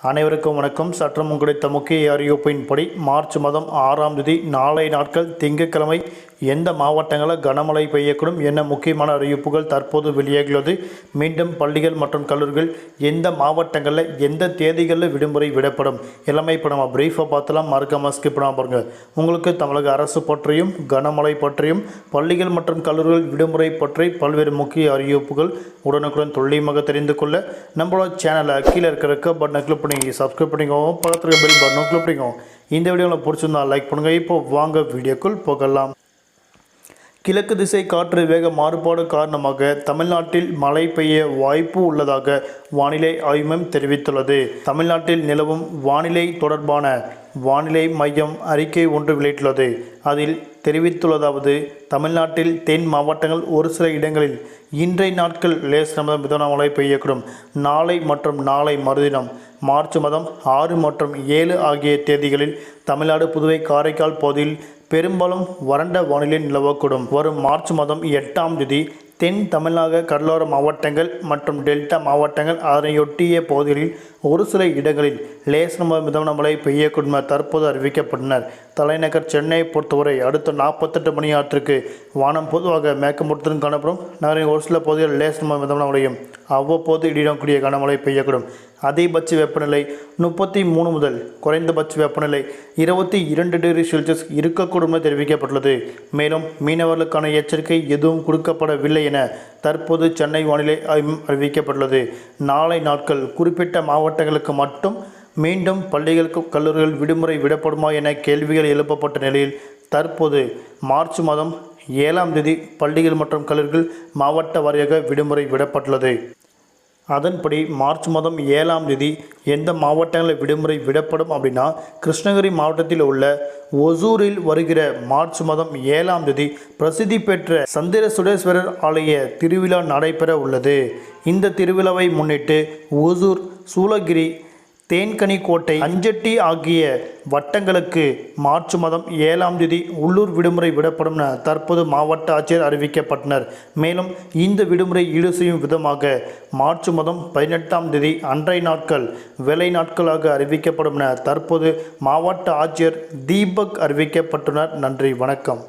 அனைவருக்கும் வணக்கம். சற்றும் கிடைத்த முக்கிய அறிவிப்பின்படி மார்ச் மாதம் 6ஆம் தேதி நாளை நாட்கள் திங்கட்கிழமை எந்த மாவட்டங்களில் கனமழை பெய்யக்கூடும் என்ன முக்கியமான அறிவிப்புகள் தற்போது வெளியாகியுள்ளது. மீண்டும் பள்ளிகள் மற்றும் கல்லூரிகள் எந்த மாவட்டங்களில் எந்த தேதிகளில் விடுமுறை விடப்படும் எல்லாமே இப்போ நம்ம பிரீஃபாக பார்த்தலாம். மறக்காம ஸ்கிப் பண்ணாமல் பாருங்கள். உங்களுக்கு தமிழக அரசு பற்றியும் கனமழை பற்றியும் பள்ளிகள் மற்றும் கல்லூரிகள் விடுமுறை பற்றி பல்வேறு முக்கிய அறிவிப்புகள் உடனுக்குடன் துல்லியமாக தெரிந்து கொள்ள நம்மளோட சேனலை கீழே இருக்கிற பட்டனை கிளிக் பண்ணி சப்ஸ்கிரைப் பண்ணிக்கோங்க. பக்கத்தில் பெல் பட்டனை கிளிக் பண்ணிக்கோங்க. இந்த வீடியோவில் பிடிச்சிருந்தா லைக் பண்ணுங்கள். இப்போ வாங்க வீடியோக்குள் போகலாம். கிழக்கு திசை காற்று வேக மாறுபாடு காரணமாக தமிழ்நாட்டில் மழை பெய்ய வாய்ப்பு உள்ளதாக வானிலை ஆய்வு மையம் தெரிவித்துள்ளது. தமிழ்நாட்டில் நிலவும் வானிலை தொடர்பான வானிலை மையம் அறிக்கை ஒன்று வெளியிட்டுள்ளது. அதில் தெரிவித்துள்ளதாவது, தமிழ்நாட்டில் தென் மாவட்டங்கள் ஒரு சில இடங்களில் இன்றைய நாட்கள் லேசான முதல் மிதமான மழை பெய்யக்கூடும். நாளை மற்றும் நாளை மறுதினம் மார்ச் மாதம் 6 மற்றும் 7 ஆகிய தேதிகளில் தமிழ்நாடு, புதுவை, காரைக்கால் பகுதியில் பெரும்பாலும் வறண்ட வானிலை நிலவக்கூடும். வரும் மார்ச் மாதம் 8ஆம் தேதி தென் தமிழக கடலோர மாவட்டங்கள் மற்றும் டெல்டா மாவட்டங்கள் அதனையொட்டிய பகுதிகளில் ஒரு சில இடங்களில் லேசான மிதமான மழை பெய்யக்கூடும் என தற்போது அறிவிக்கப்பட்டனர். தலைநகர் சென்னையை பொறுத்தவரை அடுத்த 48 மணி நேரத்திற்கு வானம் பொதுவாக மேகமூட்டத்துடன் காணப்படும். நகரின் ஒரு சில பகுதிகளில் லேசான மிதமான மழையும் அவ்வப்போது இடியுடன் கனமழை பெய்யக்கூடும். அதிகபட்ச வெப்பநிலை 33 முதல் குறைந்தபட்ச வெப்பநிலை 22 டிகிரி செல்சியஸ் இருக்கக்கூடும் என தெரிவிக்கப்பட்டுள்ளது. மேலும் மீனவர்களுக்கான எச்சரிக்கை எதுவும் கொடுக்கப்படவில்லை என தற்போது சென்னை வானிலை ஆய்வு அறிவிக்கப்பட்டுள்ளது. நாளை நாட்கள் குறிப்பிட்ட மாவட்டங்களுக்கு மட்டும் மீண்டும் பள்ளிகளுக்கு கல்லூரிகள் விடுமுறை விடப்படுமா என கேள்விகள் எழுப்பப்பட்ட நிலையில் தற்போது மார்ச் மாதம் 7ஆம் தேதி பள்ளிகள் மற்றும் கல்லூரிகள் மாவட்ட வாரியாக விடுமுறை விடப்பட்டுள்ளது. அதன்படி மார்ச் மாதம் 7ஆம் தேதி எந்த மாவட்டங்களில் விடுமுறை விடப்படும் அப்படின்னா, கிருஷ்ணகிரி மாவட்டத்தில் உள்ள ஒசூரில் வருகிற மார்ச் மாதம் 7ஆம் தேதி பிரசித்தி பெற்ற சந்திர சுடேஸ்வரர் ஆலய திருவிழா நடைபெற உள்ளது. இந்த திருவிழாவை முன்னிட்டு ஒசூர், சூளகிரி, தேன்கனிக்கோட்டை, அஞ்சட்டி ஆகிய வட்டங்களுக்கு மார்ச் மாதம் 7ஆம் தேதி உள்ளூர் விடுமுறை விடப்படும் என தற்போது மாவட்ட ஆட்சியர் அறிவிக்கப்பட்டனர். மேலும் இந்த விடுமுறை ஈடு செய்யும் விதமாக மார்ச் மாதம் 18ஆம் தேதி அன்றைய நாட்கள் வேலை நாட்களாக அறிவிக்கப்படும் என தற்போது மாவட்ட ஆட்சியர் தீபக் அறிவிக்கப்பட்டுள்ளனர். நன்றி, வணக்கம்.